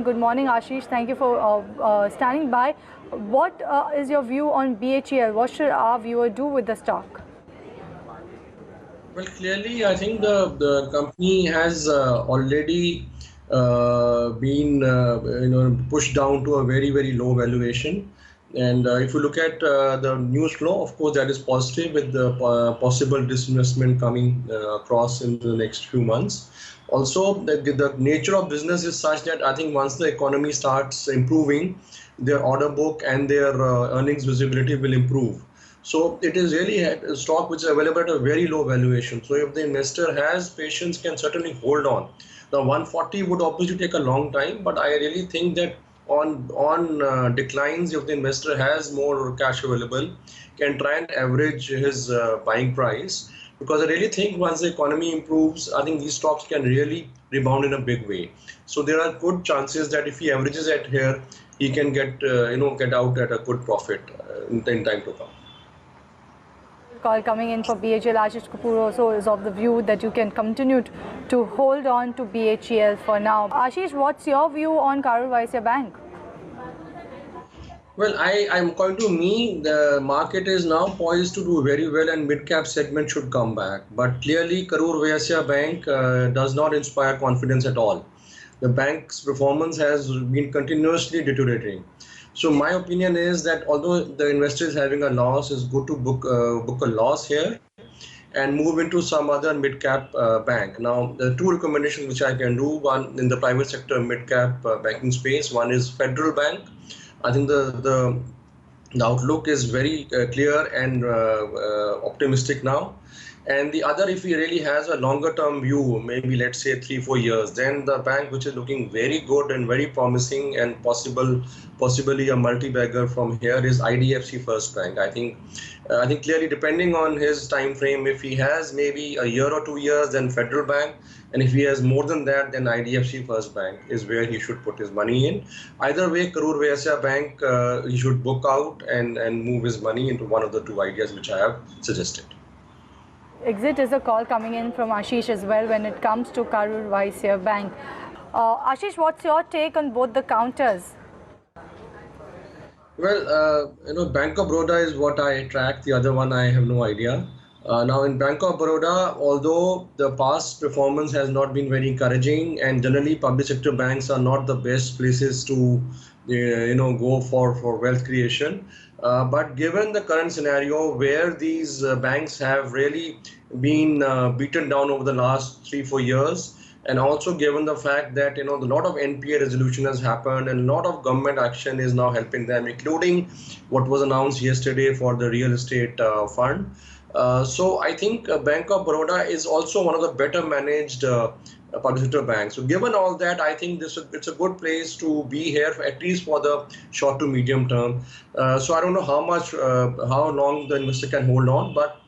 Good morning, Ashish. Thank you for standing by. What is your view on BHEL? What should our viewer do with the stock? Well, clearly, I think the company has already been pushed down to a very low valuation. And if you look at the news flow, of course, that is positive with the possible disinvestment coming across in the next few months. Also, the nature of business is such that I think once the economy starts improving, their order book and their earnings visibility will improve. So it is really a stock which is available at a very low valuation. So if the investor has patience, can certainly hold on. The 140 would obviously take a long time, but I really think that on declines, if the investor has more cash available, can try and average his buying price. Because I really think once the economy improves, I think these stocks can really rebound in a big way. So there are good chances that if he averages at here, he can get out at a good profit in time to come. Call coming in for BHEL. Ashish Kapoor also is of the view that you can continue to hold on to BHEL for now. Ashish, what's your view on Karur Vysya Bank? Well, according to me, the market is now poised to do very well and mid-cap segment should come back. But clearly, Karur Vysya Bank does not inspire confidence at all. The bank's performance has been continuously deteriorating. So my opinion is that although the investor is having a loss, it's good to book a loss here and move into some other mid-cap bank. Now, the two recommendations which I can do, one in the private sector mid-cap banking space, one is Federal Bank. I think the outlook is very clear and optimistic now. And the other, if he really has a longer term view, maybe let's say 3-4 years, then the bank which is looking very good and very promising and possibly a multi-bagger from here is IDFC First Bank. I think clearly depending on his time frame, if he has maybe a year or 2 years, then Federal Bank, and if he has more than that, then IDFC First Bank is where he should put his money in. Either way, Karur Vysya Bank, he should book out and move his money into one of the two ideas which I have suggested. Exit is a call coming in from Ashish as well when it comes to Karur Vysya Bank. Ashish, what's your take on both the counters? Well, Bank of Baroda is what I track. The other one, I have no idea. Now, in Bank of Baroda, although the past performance has not been very encouraging, and generally public sector banks are not the best places to, go for wealth creation. But given the current scenario where these banks have really been beaten down over the last 3-4 years, and also given the fact that a lot of NPA resolution has happened and a lot of government action is now helping them, including what was announced yesterday for the real estate fund. So I think Bank of Baroda is also one of the better managed public sector banks. So given all that, I think it's a good place to be here, at least for the short to medium term. So I don't know how long the investor can hold on, but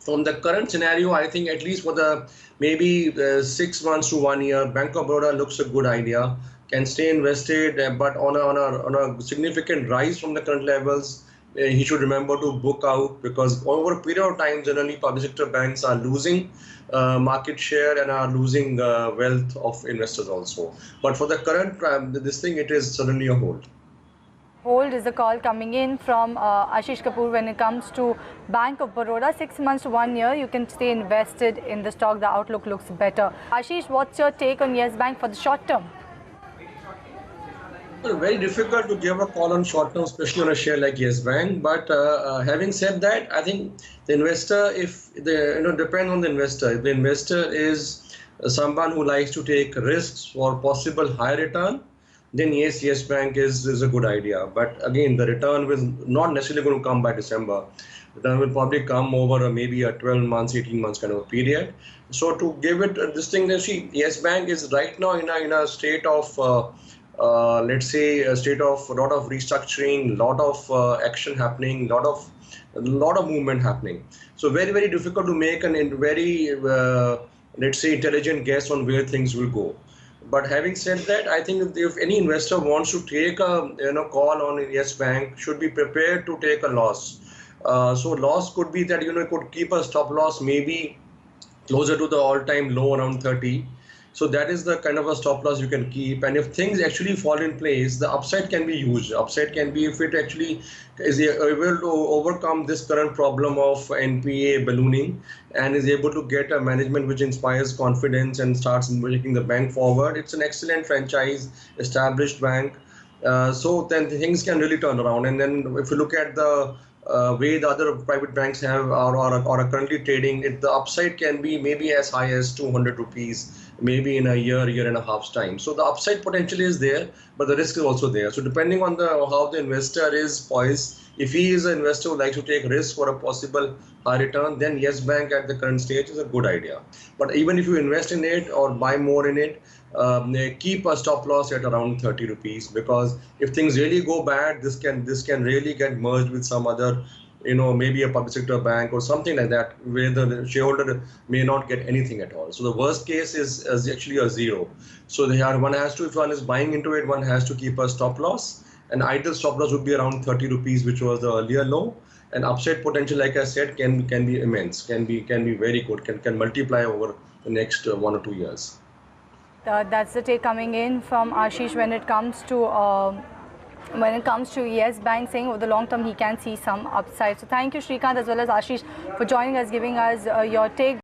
from the current scenario, I think at least for the maybe 6 months to 1 year, Bank of Baroda looks a good idea. Can stay invested, but on a significant rise from the current levels, he should remember to book out, because over a period of time, generally public sector banks are losing market share and are losing wealth of investors also. But for the current this thing, it is certainly a hold. Hold is the call coming in from Ashish Kapoor when it comes to Bank of Baroda. 6 months to 1 year, you can stay invested in the stock. The outlook looks better. Ashish, what's your take on Yes Bank for the short term? Well, very difficult to give a call on short term, especially on a share like Yes Bank. But having said that, I think the investor, if the depends on the investor. If the investor is someone who likes to take risks for possible high return, then Yes Bank is a good idea. But again, the return will not necessarily going to come by December. Return will probably come over maybe a 12 months, 18 months kind of a period. So to give it this thing, see, Yes Bank is right now in a state of let's say a state of a lot of restructuring, lot of action happening, lot of movement happening. So very difficult to make a very let's say intelligent guess on where things will go. But having said that, I think if any investor wants to take a call on Yes Bank, should be prepared to take a loss. So loss could be that could keep a stop loss maybe closer to the all-time low around 30. So that is the kind of a stop loss you can keep. And if things actually fall in place, the upside can be huge. Upside can be if it actually is able to overcome this current problem of NPA ballooning and is able to get a management which inspires confidence and starts taking the bank forward. It's an excellent franchise, established bank. So then things can really turn around. And then if you look at the way the other private banks have or are currently trading, the upside can be maybe as high as 200 rupees, maybe in a year and a half's time. So the upside potential is there, but the risk is also there. So depending on how the investor is poised, if he is an investor who likes to take risk for a possible high return, then Yes Bank at the current stage is a good idea. But even if you invest in it or buy more in it, keep a stop loss at around 30 rupees, because if things really go bad, this can really get merged with some other, maybe a public sector bank or something like that, where the shareholder may not get anything at all. So the worst case is actually a zero. So one has to, if one is buying into it, one has to keep a stop loss. An ideal stop loss would be around 30 rupees, which was the earlier low. And upside potential, like I said, can be immense, can be very good, can multiply over the next 1 or 2 years. That's the take coming in from Ashish when it comes to Yes Bank, saying over the long term he can see some upside. So thank you, Srikanth, as well as Ashish, for joining us, giving us your take.